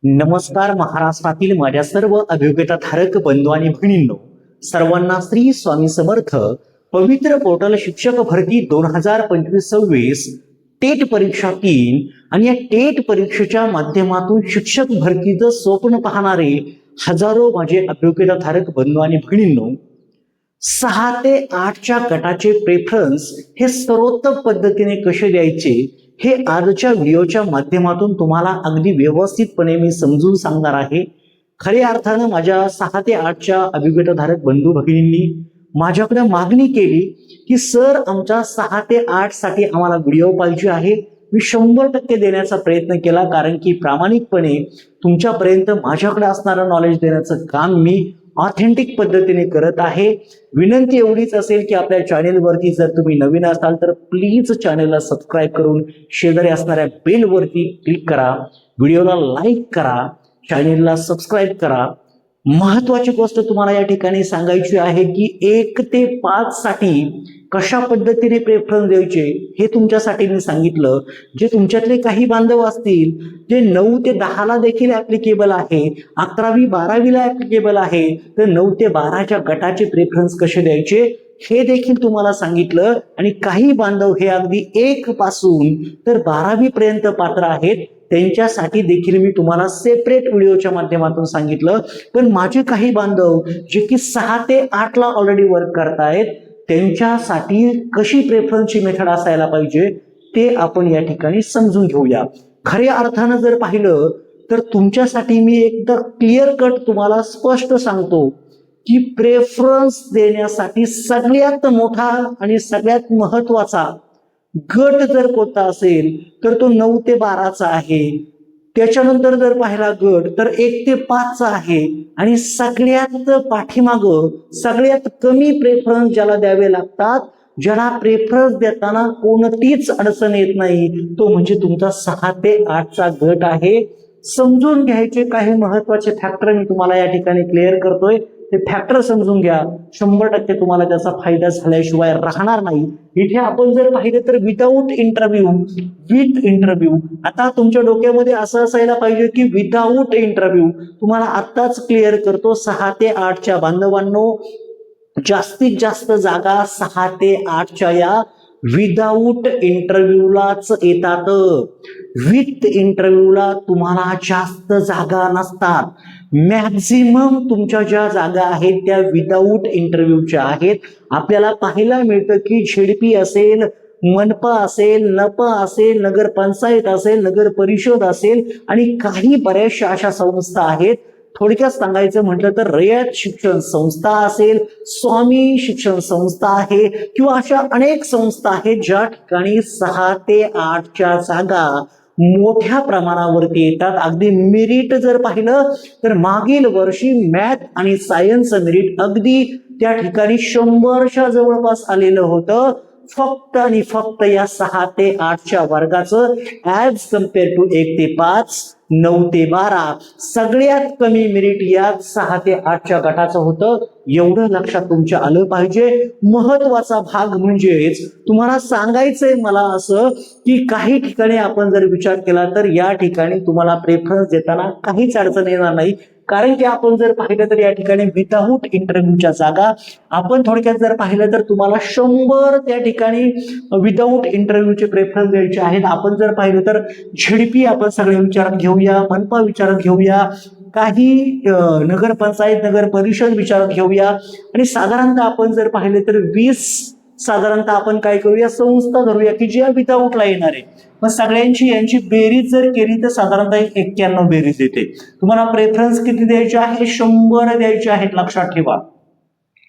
नमस्कार महाराष्ट्रातील माझ्या सर्व अभियोग्यताधारक बंधू आणि भगिनींनो, सर्वांना श्री स्वामी समर्थ. पवित्र पोर्टल शिक्षक भरती 2025-26 टेट परीक्षा 3 आणि या टेट परीक्षेच्या माध्यमातून शिक्षक भरतीचं स्वप्न पाहणारे हजारो माझे अभियोग्यताधारक बंधू आणि भगिनींनो, 6 ते 8च्या गटाचे प्रेफरन्स हे सर्वोत्तम पद्धतीने कसे द्यायचे हे आजच्या व्हिडिओच्या माध्यमातून तुम्हाला अगदी व्यवस्थितपणे मी समजून सांगणार आहे. खऱ्या अर्थानं माझ्या 6 ते 8च्या अभियोग्यताधारक बंधू भगिनींनी माझ्याकडे मागणी केली की सर आमच्या 6 ते 8 साठी आम्हाला व्हिडिओ पाहिजे आहे. मी 100% देण्याचा प्रयत्न केला, कारण की प्रामाणिकपणे तुमच्यापर्यंत माझ्याकडे असणारं नॉलेज देण्याचं काम मी ऑथेंटिक पद्धतीने करत आहे. विनंती एवढीच असेल की आपल्या चॅनेलवरती जर तुम्ही नवीन असाल तर प्लीज चॅनेलला सबस्क्राईब करून शेजारी असणाऱ्या बेलवरती क्लिक करा, व्हिडिओला लाईक करा, चॅनेलला सबस्क्राईब करा. महत्वाची गोष्ट तुम्हाला या ठिकाणी सांगायची आहे की 1 ते 5 साठी कशा पद्धतीने प्रेफरन्स द्यायचे हे तुमच्यासाठी मी सांगितलं. जे तुमच्यातले काही बांधव असतील जे 9 ते 10ला देखील ऍप्लिकेबल आहे, 11वी 12वीला ऍप्लिकेबल आहे, तर 9 ते 12च्या गटाचे प्रेफरन्स कसे द्यायचे हे देखील तुम्हाला सांगितलं. आणि काही बांधव हे अगदी 1 पासून तर 12वी पर्यंत पात्र आहेत, त्यांच्यासाठी देखील मी तुम्हाला सेपरेट व्हिडिओच्या माध्यमातून सांगितलं. पण माझे काही बांधव जे की 6 ते 8ला ऑलरेडी वर्क करतायत, त्यांच्यासाठी कशी प्रेफरन्सची मेथड असायला पाहिजे ते आपण या ठिकाणी समजून घेऊया. खऱ्या अर्थानं जर पाहिलं तर तुमच्यासाठी मी एकदा क्लिअर कट तुम्हाला स्पष्ट सांगतो की प्रेफरन्स देण्यासाठी सगळ्यात मोठा आणि सगळ्यात महत्वाचा गट जर कोणता असेल तर तो 9 ते 12चा आहे. त्याच्यानंतर जर पाहिला गट तर 1 ते 5चा आहे. आणि सगळ्यात पाठीमाग सगळ्यात कमी प्रेफरन्स ज्याला द्यावे लागतात, ज्याला प्रेफरन्स देताना कोणतीच अडचण येत नाही, तो म्हणजे तुमचा 6 ते 8चा गट आहे. समजून घ्यायचे काही महत्वाचे फॅक्टर मी तुम्हाला या ठिकाणी क्लिअर करतोय. ते फॅक्टर समजून घ्या, 100% तुम्हाला त्याचा फायदा झाल्याशिवाय राहणार नाही. इथे आपण जर पाहिलं तर विदाऊट इंटरव्ह्यू, विथ इंटरव्ह्यू. आता तुमच्या डोक्यामध्ये असं असायला पाहिजे की विदाऊट इंटरव्ह्यू. तुम्हाला आत्ताच क्लिअर करतो, 6 ते 8च्या बांधवांनो, जास्तीत जास्त जागा 6 ते 8च्या या विदाऊट इंटरव्ह्यूलाच येतात. विथ इंटरव्ह्यूला तुम्हाला जास्त जागा नसतात. मॅक्झिमम तुमच्या ज्या जागा आहेत त्या विदाऊट इंटरव्ह्यूच्या आहेत. आपल्याला पाहायला मिळतं की झेडपी असेल, मनपा असेल, नपा असेल, नगरपंचायत असेल, नगर परिषद असेल आणि काही बऱ्याचशा अशा संस्था आहेत. थोडक्यात सांगायचं म्हटलं तर रयत शिक्षण संस्था असेल, स्वामी शिक्षण संस्था आहे, किंवा अशा अनेक संस्था आहेत ज्या ठिकाणी 6 ते 8च्या जागा मोठ्या प्रमाणावरती येतात. अगदी मेरिट जर पाहिलं तर मागील वर्षी मॅथ आणि सायन्स मेरिट अगदी त्या ठिकाणी 100च्या जवळपास आलेलं होतं. फक्त आणि फक्त या 6 ते 8च्या वर्गाचं ऍज कम्पेअर टू 1 ते 5, 9 ते 12 सगळ्यात कमी मेरिट या 6 ते 8च्या गटाचं होतं. एवढं लक्षात तुमच्या आलं पाहिजे. महत्वाचा भाग म्हणजेच तुम्हाला सांगायचंय मला असं की काही ठिकाणी आपण जर विचार केला तर या ठिकाणी तुम्हाला प्रेफरन्स देताना काहीच अडचण येणार नाही. कारण की आपण जर पाहिलं तर या ठिकाणी विदाऊट इंटरव्ह्यूच्या जागा, आपण थोडक्यात जर पाहिलं तर तुम्हाला 100 त्या ठिकाणी विदाऊट इंटरव्ह्यूचे प्रेफरन्स द्यायचे आहेत. आपण जर पाहिलं तर झेडपी आपण सगळे विचारात घेऊया, मनपा विचारात घेऊया, काही नगरपंचायत, नगर परिषद विचारात घेऊया, आणि साधारणतः आपण जर पाहिले तर 20 साधारणतः आपण काय करूया, संस्था धरूया की ज्या विदाऊटला येणार आहे. मग सगळ्यांची यांची बेरीज जर केली तर साधारणतः 91 बेरीज येते. तुम्हाला प्रेफरन्स किती द्यायचे आहे? 100 द्यायचे आहेत. लक्षात ठेवा,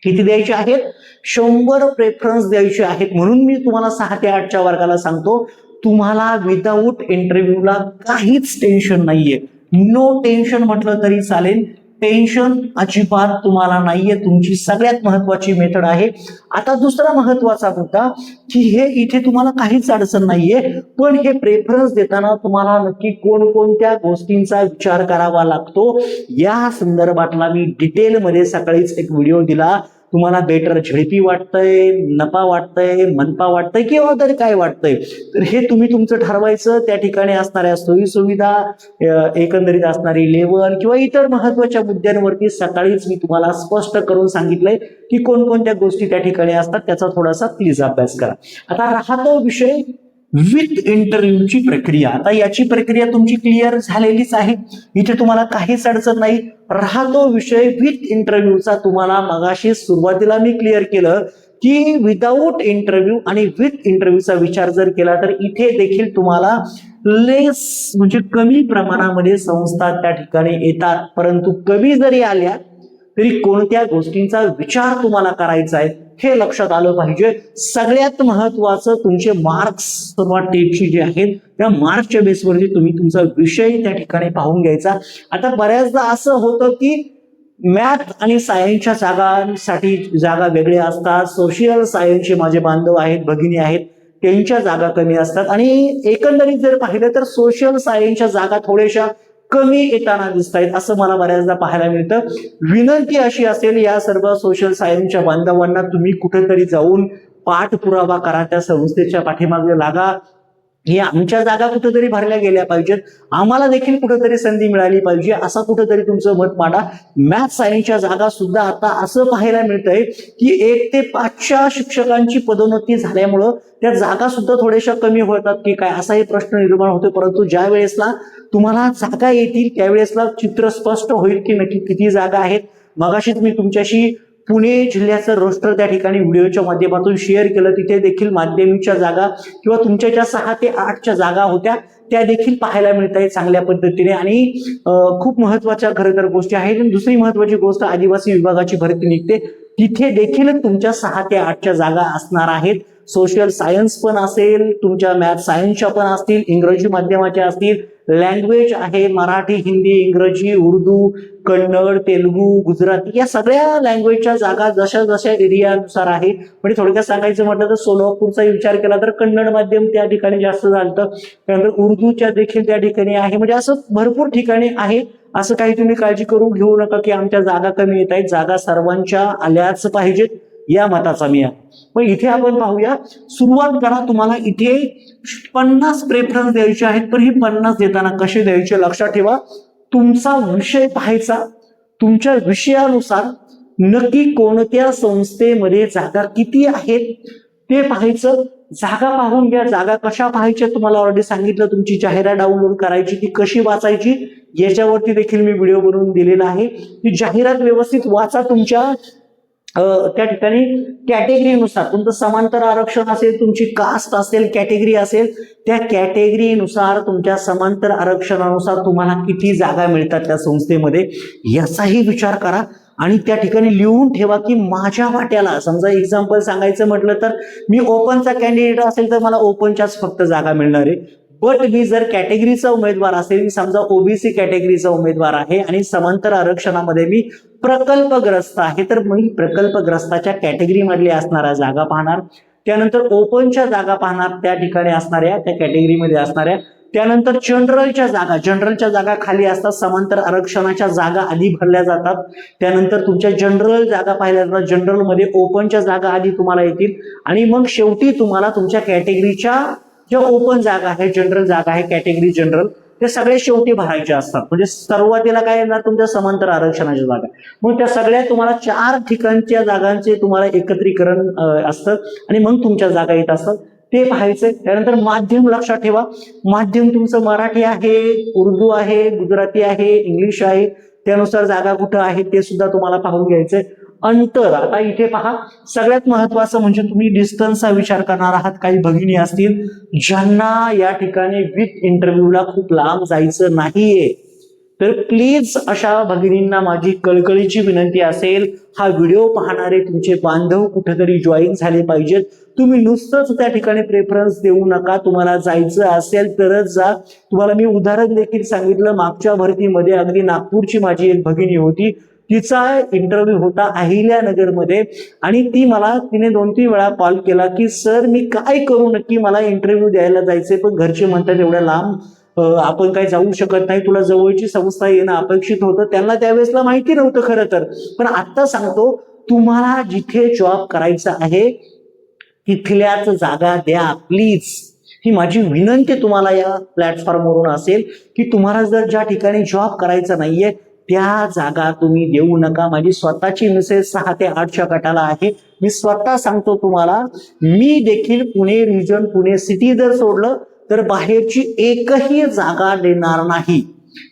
किती द्यायचे आहेत? 100 प्रेफरन्स द्यायचे आहेत. म्हणून मी तुम्हाला 6 ते 8च्या वर्गाला सांगतो, तुम्हाला विदाऊट इंटरव्ह्यूला काहीच टेन्शन नाहीये. नो टेन्शन म्हटलं तरी चालेल. टेन्शन अजिबात तुम्हाला नाहीये. तुमची सगळ्यात महत्वाची मेथड आहे. आता दुसरा महत्वाचा मुद्दा की हे इथे तुम्हाला काहीच अडचण नाहीये, पण हे प्रेफरन्स देताना तुम्हाला नक्की कोणकोणत्या गोष्टींचा विचार करावा लागतो या संदर्भातला मी डिटेलमध्ये सकाळीच एक व्हिडिओ दिला. तुम्हाला बेटर झेडपी वाटतंय, नपा वाटतंय, मनपा वाटतंय किंवा तरी काय वाटतंय, तर हे तुम्ही तुमचं ठरवायचं. त्या ठिकाणी असणाऱ्या सोयी सुविधा, एकंदरीत असणारी लेवल किंवा इतर महत्वाच्या मुद्द्यांवरती सकाळीच मी तुम्हाला स्पष्ट करून सांगितलंय की कोणकोणत्या गोष्टी त्या ठिकाणी असतात. त्याचा थोडासा प्लीज अभ्यास करा. आता राहतो विषय विथ इंटरव्ह्यूची प्रक्रिया. आता याची प्रक्रिया तुमची क्लिअर झालेलीच आहे, इथे तुम्हाला काहीच अडचण नाही. राहतो विषय विथ इंटरव्ह्यूचा. तुम्हाला मगाशी सुरुवातीला मी क्लिअर केलं की विदाऊट इंटरव्ह्यू आणि विथ इंटरव्ह्यूचा विचार जर केला तर इथे देखील तुम्हाला लेस म्हणजे कमी प्रमाणामध्ये संस्था त्या ठिकाणी येतात. परंतु कमी जरी आल्या तरी कोणत्या गोष्टींचा विचार तुम्हाला करायचा आहे हे लक्षात आलं पाहिजे. सगळ्यात महत्वाचं तुमचे मार्क्स सुरुवात टेटची जे आहेत त्या मार्क्सच्या बेसवरती तुम्ही तुमचा विषय त्या ठिकाणी पाहून घ्यायचा. आता बऱ्याचदा असं होतं की मॅथ आणि सायन्सच्या जागांसाठी जागा वेगळ्या असतात. सोशल सायन्सचे माझे बांधव आहेत, भगिनी आहेत, त्यांच्या जागा कमी असतात आणि एकंदरीत जर पाहिलं तर सोशल सायन्सच्या जागा थोड्याशा कमी येताना दिसत आहेत असं मला बऱ्याचदा पाहायला मिळतं. विनंती अशी असेल या सर्व सोशल सायन्सच्या बांधवांना, तुम्ही कुठेतरी जाऊन पाठपुरावा करा, त्या संस्थेच्या पाठीमागे लागा. हे आमच्या जागा कुठेतरी भरल्या गेल्या पाहिजेत, आम्हाला देखील कुठेतरी संधी मिळाली पाहिजे, असं कुठेतरी तुमचं मत मांडा. मॅथ सायन्सच्या जागा सुद्धा आता असं पाहायला मिळतंय की 1 ते 5च्या शिक्षकांची पदोन्नती झाल्यामुळं त्या जागा सुद्धा थोड्याशा कमी होतात की काय, असाही प्रश्न निर्माण होतो. परंतु ज्या वेळेसला तुम्हाला जागा येतील त्यावेळेसला चित्र स्पष्ट होईल की नक्की किती जागा आहेत. मगाशीच मी तुमच्याशी पुणे जिल्ह्याचं रोस्टर त्या ठिकाणी व्हिडिओच्या माध्यमातून शेअर केलं. तिथे देखील माध्यमिकच्या जागा किंवा तुमच्या ज्या 6 ते 8च्या जागा होत्या त्या देखील पाहायला मिळत आहेत चांगल्या पद्धतीने आणि खूप महत्वाच्या खरं तर गोष्टी आहेत. आणि दुसरी महत्वाची गोष्ट, आदिवासी विभागाची भरती निघते, तिथे देखील तुमच्या 6 ते 8च्या जागा असणार आहेत. सोशल सायन्स पण असेल, तुमच्या मॅथ सायन्सच्या पण असतील, इंग्रजी माध्यमाच्या असतील, लँग्वेज आहे मराठी, हिंदी, इंग्रजी, उर्दू, कन्नड, तेलुगू, गुजराती, या सगळ्या लँग्वेजच्या जागा जशा जशा एरियानुसार आहे. म्हणजे थोडक्यात सांगायचं म्हटलं तर सोलापूरचा विचार केला तर कन्नड माध्यम त्या ठिकाणी जास्त चालतं, त्यानंतर उर्दूच्या देखील त्या ठिकाणी आहे. म्हणजे असं भरपूर ठिकाणी आहे. असं काही तुम्ही काळजी करू घेऊ नका की आमच्या जागा कमी येत आहेत, जागा सर्वांच्या आल्याच पाहिजेत, या मताचा मी आहे. मग इथे आपण पाहूया, सुरुवात करा. तुम्हाला इथे 50 प्रेफरन्स द्यायचे आहेत, पण ही 50 देताना कसे द्यायचे लक्षात ठेवा. तुमचा विषय पाहायचा, तुमच्या विषयानुसार नक्की कोणत्या संस्थेमध्ये जागा किती आहेत ते पाहायचं. जागा पाहून घ्या. जागा कशा पाहायच्या तुम्हाला ऑलरेडी सांगितलं. तुमची जाहिरात डाउनलोड करायची, ती कशी वाचायची याच्यावरती देखील मी व्हिडिओ बनवून दिलेला आहे. ती जाहिरात व्यवस्थित वाचा. तुमच्या त्या ठिकाणी कॅटेगरीनुसार तुमचं समांतर आरक्षण असेल, तुमची कास्ट असेल, कॅटेगरी असेल, त्या कॅटेगरीनुसार तुमच्या समांतर आरक्षणानुसार तुम्हाला किती जागा मिळतात त्या संस्थेमध्ये याचाही विचार करा. आणि त्या ठिकाणी लिहून ठेवा की माझ्या वाट्याला, समजा एक्झाम्पल सांगायचं म्हटलं तर मी ओपनचा कॅन्डिडेट असेल तर मला ओपनच्याच फक्त जागा मिळणार आहे. बट मी जर कॅटेगरीचा उमेदवार असेल, समजा ओबीसी कॅटेगरीचा उमेदवार आहे आणि समांतर आरक्षणामध्ये मी प्रकल्पग्रस्त आहे, तर मी प्रकल्पग्रस्ताच्या कॅटेगरी मधले असणाऱ्या जागा पाहणार. त्यानंतर ओपनच्या जागा पाहणार, त्या ठिकाणी असणाऱ्या त्या कॅटेगरीमध्ये असणाऱ्या. त्यानंतर जनरलच्या जागा खाली असतात, समांतर आरक्षणाच्या जागा आधी भरल्या जातात. त्यानंतर तुमच्या जनरल जागा पाहिल्या जातात, जनरलमध्ये ओपनच्या जागा आधी तुम्हाला येतील आणि मग शेवटी तुम्हाला तुमच्या कॅटेगरीच्या ज्या ओपन जागा आहे, जनरल जागा आहे, कॅटेगरी जनरल, ते सगळे शेवटी भरायचे असतात. म्हणजे सुरुवातीला काय येणार, तुमच्या समांतर आरक्षणाच्या जागा. मग त्या सगळ्या तुम्हाला 4 ठिकाणच्या जागांचे तुम्हाला एकत्रीकरण असतं आणि मग तुमच्या जागा येत असतात, ते पाहायचंय. त्यानंतर माध्यम लक्षात ठेवा. माध्यम तुमचं मराठी आहे, उर्दू आहे, गुजराती आहे, इंग्लिश आहे, त्यानुसार जागा कुठं आहे ते सुद्धा तुम्हाला पाहून घ्यायचंय. अंतर, आता इथे पहा, सगळ्यात महत्वाचं म्हणजे तुम्ही डिस्टन्सचा विचार करणार आहात. काही भगिनी असतील ज्यांना या ठिकाणी विथ इंटरव्ह्यूला खूप लांब जायचं नाहीये, तर प्लीज अशा भगिनींना माझी कळकळीची विनंती असेल, हा व्हिडिओ पाहणारे तुमचे बांधव कुठेतरी जॉईन झाले पाहिजेत. तुम्ही नुसतंच त्या ठिकाणी प्रेफरन्स देऊ नका. तुम्हाला जायचं असेल तरच जा. तुम्हाला मी उदाहरण देखील सांगितलं, मागच्या भरतीमध्ये अगदी नागपूरची माझी एक भगिनी होती, तिचा इंटरव्ह्यू होता अहिल्यानगरमध्ये आणि तिने 2-3 वेळा कॉल केला की सर मी काय करू, नक्की मला इंटरव्ह्यू द्यायला जायचंय पण घरचे म्हणतात एवढ्या लांब आपण काय जाऊ शकत नाही, तुला जवळची संस्था येणं अपेक्षित होतं. त्यांना त्यावेळेसला माहिती नव्हतं खरं तर, पण आता सांगतो तुम्हाला जिथे जॉब करायचा आहे तिथल्याच जागा द्या प्लीज. ही माझी विनंती तुम्हाला या प्लॅटफॉर्मवरून असेल की तुम्हाला जर ज्या ठिकाणी जॉब करायचा नाहीये त्या जागा तुम्ही देऊ नका. माझी स्वतःची मिसेस 6 ते 8च्या गटाला आहे. मी स्वतः सांगतो तुम्हाला, मी देखील पुणे रिजन, पुणे सिटी जर सोडलं तर बाहेरची एकही जागा देणार नाही.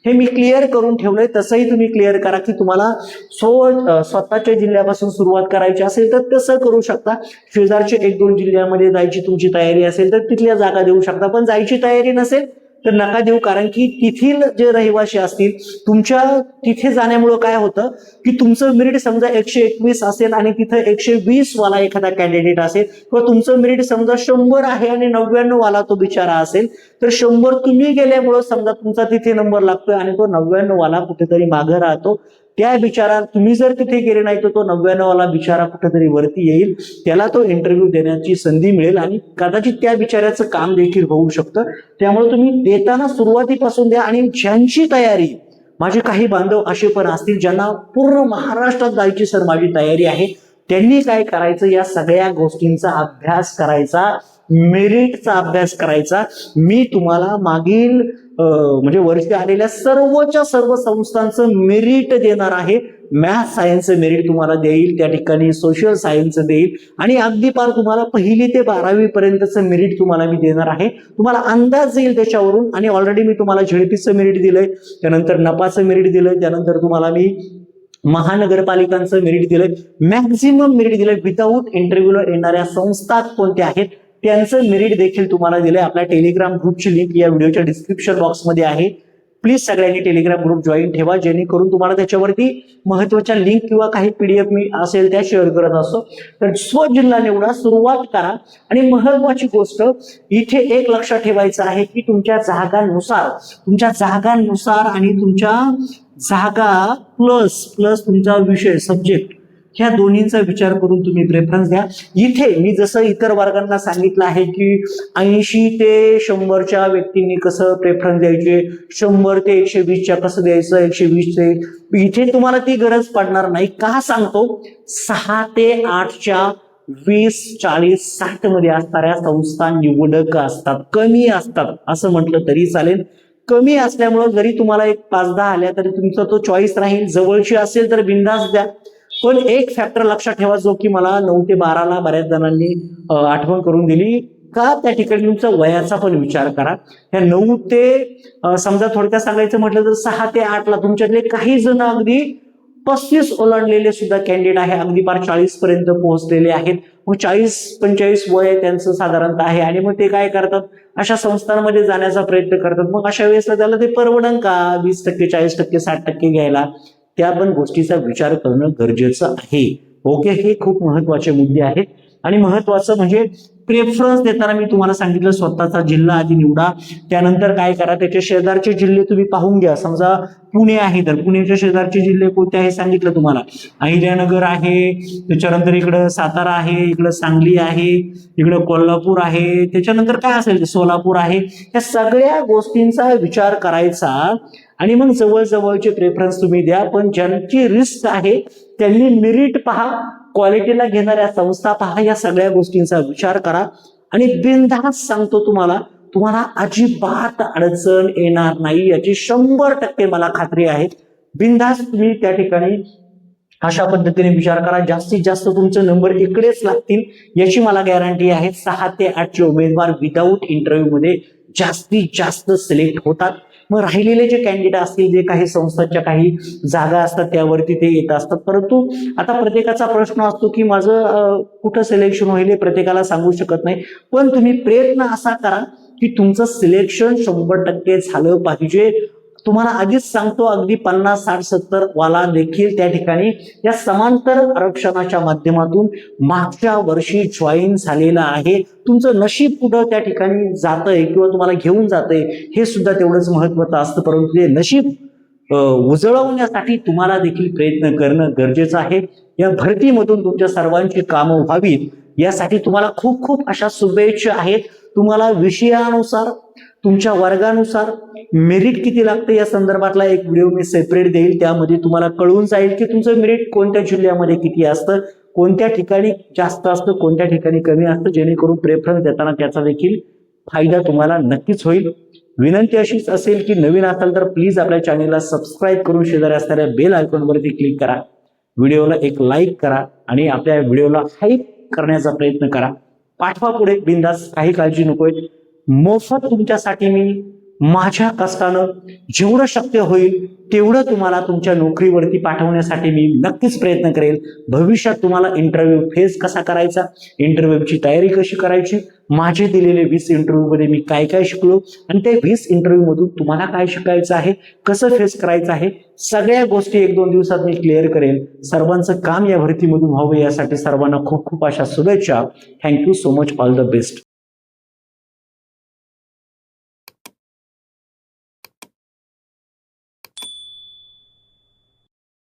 हे मी क्लिअर करून ठेवलंय. तसंही तुम्ही क्लिअर करा की तुम्हाला स्वतःच्या जिल्ह्यापासून सुरुवात करायची असेल तर तसं करू शकता. शेजारच्या 1-2 जिल्ह्यामध्ये जायची तुमची तयारी असेल तर तिथल्या जागा देऊ शकता. पण जायची तयारी नसेल तर नका देऊ, कारण की तिथील जे रहिवासी असतील तुमच्या तिथे जाण्यामुळं काय होतं की तुमचं मेरिट समजा 121 असेल आणि तिथं 120 वाला एखादा कॅन्डिडेट असेल, किंवा तुमचं मेरिट समजा 100 आहे आणि 99 वाला तो बिचारा असेल, तर 100 तुम्ही गेल्यामुळं समजा तुमचा तिथे नंबर लागतोय आणि तो 99 वाला कुठेतरी मागं राहतो. त्या बिचारा तुम्ही जर तिथे गेले नाही तर तो 99 वाला बिचारा कुठेतरी वरती येईल, त्याला तो इंटरव्ह्यू देण्याची संधी मिळेल आणि कदाचित त्या बिचाऱ्याचं काम देखील होऊ शकतं. त्यामुळे तुम्ही देताना सुरुवातीपासून द्या. आणि ज्यांची तयारी, माझे काही बांधव असे पण असतील ज्यांना पूर्ण महाराष्ट्रात जायची सर माझी तयारी आहे, त्यांनी काय करायचं, या सगळ्या गोष्टींचा अभ्यास करायचा, मेरिटचा अभ्यास करायचा. मी तुम्हाला मागील म्हणजे वर्षी आलेल्या सर्वच्या सर्व संस्थांचं मेरिट देणार आहे. मॅथ सायन्सचं मेरिट तुम्हाला देईल, त्या ठिकाणी सोशल सायन्सचं देईल आणि अगदी पार तुम्हाला 1ली ते 12वी पर्यंतचं मेरिट तुम्हाला मी देणार आहे. तुम्हाला अंदाज येईल त्याच्यावरून. आणि ऑलरेडी मी तुम्हाला झेडपीचं मेरिट दिलंय, त्यानंतर नपाचं मेरिट दिलंय, त्यानंतर तुम्हाला मी महानगरपालिकांचं मेरिट दिलंय, मॅक्झिमम मेरिट दिलंय. विदाऊट इंटरव्ह्यूला येणाऱ्या संस्था कोणत्या आहेत त्यांचं मेरिट देखील तुम्हाला दिलंय. आपल्या टेलिग्राम ग्रुपची लिंक या व्हिडिओच्या डिस्क्रिप्शन बॉक्समध्ये आहे. प्लीज सगळ्यांनी टेलिग्राम ग्रुप जॉईन ठेवा, जेणेकरून तुम्हाला त्याच्यावरती महत्वाच्या लिंक किंवा काही पीडीएफ मी असेल त्या शेअर करत असतो. तर स्वजिल्हा निवडा, सुरुवात करा. आणि महत्वाची गोष्ट इथे एक लक्षात ठेवायचं आहे की तुमच्या जागांनुसार आणि तुमच्या जागा प्लस तुमचा विषय सब्जेक्ट, ह्या दोन्हींचा विचार करून तुम्ही प्रेफरन्स द्या. इथे मी जसं इतर वर्गांना सांगितलं आहे की 80 ते 100च्या व्यक्तींनी कसं प्रेफरन्स द्यायचे, 100 ते 120च्या कसं द्यायचं, 120 ते, इथे तुम्हाला ती गरज पडणार नाही. का सांगतो, 6 ते 8च्या 20, 40, 60 मध्ये असणाऱ्या संस्था निवडक असतात, कमी असतात असं म्हटलं तरी चालेल. कमी असल्यामुळं जरी तुम्हाला एक 5-10 आल्या तरी तुमचा तो चॉईस राहील. जवळची असेल तर बिंदास द्या. पण एक फॅक्टर लक्षात ठेवा, जो की मला 9 ते 12ला बऱ्याच जणांनी आठवण करून दिली का, त्या ठिकाणी तुमचा वयाचा पण विचार करा. ह्या 9 ते समजा थोडक्यात सांगायचं म्हटलं तर 6 ते 8ला तुमच्यातले काही जण अगदी 35 ओलांडलेले सुद्धा कॅन्डिडेट आहे, अगदी पार 40 पर्यंत पोहोचलेले आहेत. मग 40-45 वय त्यांचं साधारणतः आहे आणि मग ते काय करतात, अशा संस्थांमध्ये जाण्याचा प्रयत्न करतात. मग अशा वेळेस त्याला ते परवडन का 20%, 40%, 60% घ्यायला, त्या पण गोष्टीचा विचार करणं गरजेचं आहे. ओके, हे खूप महत्वाचे मुद्दे आहेत. आणि महत्वाचं म्हणजे प्रेफरन्स देताना मी तुम्हाला सांगितलं स्वतःचा जिल्हा आधी निवडा, त्यानंतर काय करा, त्याच्या शेजारचे जिल्हे तुम्ही पाहून घ्या. समजा पुणे आहे तर पुण्याच्या शेजारचे जिल्हे कोणते आहे सांगितलं तुम्हाला, अहिल्यानगर आहे, त्याच्यानंतर इकडं सातारा आहे, इकडं सांगली आहे, इकडं कोल्हापूर आहे, त्याच्यानंतर काय असेल सोलापूर आहे. या सगळ्या गोष्टींचा विचार करायचा आणि मग जवळजवळचे प्रेफरन्स तुम्ही द्या. पण ज्यांची रिस्क आहे त्यांनी मेरिट पहा, क्वालिटीला घेणाऱ्या संस्था पहा, या सगळ्या गोष्टींचा विचार करा. आणि बिनधास्त सांगतो तुम्हाला अजिबात अडचण येणार नाही याची 100% मला खात्री आहे. बिनधास्त तुम्ही त्या ठिकाणी अशा पद्धतीने विचार करा. जास्तीत जास्त तुमचे नंबर इकडेच लागतील याची मला गॅरंटी आहे. 6 ते 8चे उमेदवार विदाऊट इंटरव्ह्यू मध्ये जास्तीत जास्त सिलेक्ट होतात. मग राहिलेले जे कॅन्डिडेट असतील, जे काही संस्थांच्या काही जागा असतात त्यावरती ते येत असतात. परंतु आता प्रत्येकाचा प्रश्न असतो की माझं कुठं सिलेक्शन होईल हे प्रत्येकाला सांगू शकत नाही. पण तुम्ही प्रयत्न असा करा की तुमचं सिलेक्शन 100% झालं पाहिजे. तुम्हाला आधीच सांगतो, अगदी 50, 60, 70 वाला देखील त्या ठिकाणी या समांतर आरक्षणाच्या माध्यमातून मागच्या वर्षी जॉईन झालेला आहे. तुमचं नशीब कुठं त्या ठिकाणी जातंय किंवा तुम्हाला घेऊन जातंय हे सुद्धा तेवढंच महत्वाचं असतं. परंतु ते नशीब उजळवण्यासाठी तुम्हाला देखील प्रयत्न करणं गरजेचं आहे. या भरतीमधून तुमच्या सर्वांची कामं व्हावीत यासाठी तुम्हाला खूप खूप अशा शुभेच्छा आहेत. तुम्हाला विषयानुसार तुमच्या वर्गानुसार मेरिट किती लागतं या संदर्भातला एक व्हिडिओ मी सेपरेट देईल. त्यामध्ये तुम्हाला कळून जाईल की तुमचं मेरिट कोणत्या जिल्ह्यामध्ये किती असतं, कोणत्या ठिकाणी जास्त असतं, कोणत्या ठिकाणी कमी असतं, जेणेकरून प्रेफरन्स देताना त्याचा देखील फायदा तुम्हाला नक्कीच होईल. विनंती अशीच असेल की नवीन असाल तर प्लीज आपल्या चॅनेलला सबस्क्राईब करून शेजारी असणाऱ्या बेल आयकॉनवरती क्लिक करा. व्हिडिओला एक लाईक करा आणि आपल्या व्हिडिओला हाईप करण्याचा प्रयत्न करा. पाठवा पुढे बिंदास, काही काळजी नकोय. मोफत तुमच्यासाठी मी माझ्या कष्टानं जेवढं शक्य होईल तेवढं तुम्हाला तुमच्या नोकरीवरती पाठवण्यासाठी मी नक्कीच प्रयत्न करेल. भविष्यात तुम्हाला इंटरव्ह्यू फेस कसा करायचा, इंटरव्ह्यूची तयारी कशी करायची, माझे दिलेले 20 इंटरव्ह्यू मध्ये मी काय काय शिकलो आणि ते 20 इंटरव्ह्यू मधून तुम्हाला काय शिकायचं आहे, कसं फेस करायचं आहे, सगळ्या गोष्टी 1-2 दिवसात मी क्लिअर करेल. सर्वांचं काम या भरतीमधून व्हावं यासाठी सर्वांना खूप खूप अशा शुभेच्छा. Thank you so much. All the best.